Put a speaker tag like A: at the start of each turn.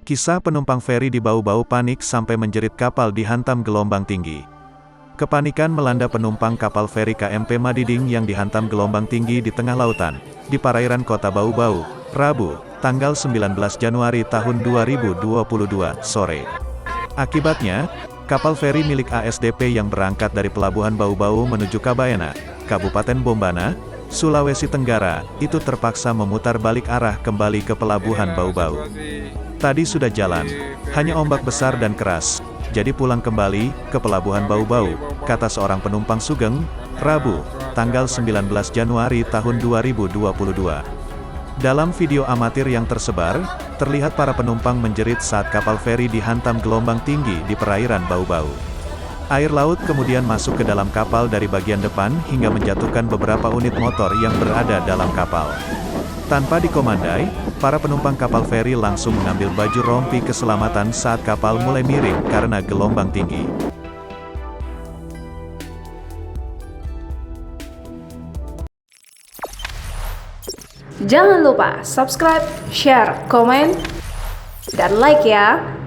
A: Kisah penumpang feri di Bau-Bau panik sampai menjerit kapal dihantam gelombang tinggi. Kepanikan melanda penumpang kapal feri KMP Madiding yang dihantam gelombang tinggi di tengah lautan, di perairan kota Bau-Bau, Rabu, tanggal 19 Januari tahun 2022, sore. Akibatnya, kapal feri milik ASDP yang berangkat dari Pelabuhan Bau-Bau menuju Kabayana, Kabupaten Bombana, Sulawesi Tenggara, itu terpaksa memutar balik arah kembali ke Pelabuhan Bau-Bau. Tadi sudah jalan, hanya ombak besar dan keras, jadi pulang kembali ke Pelabuhan Bau-Bau, kata seorang penumpang Sugeng, Rabu, tanggal 19 Januari tahun 2022. Dalam video amatir yang tersebar, terlihat para penumpang menjerit saat kapal feri dihantam gelombang tinggi di perairan Bau-Bau. Air laut kemudian masuk ke dalam kapal dari bagian depan hingga menjatuhkan beberapa unit motor yang berada dalam kapal. Tanpa dikomandai, para penumpang kapal feri langsung mengambil baju rompi keselamatan saat kapal mulai miring karena gelombang tinggi.
B: Jangan lupa subscribe, share, komen, dan like ya!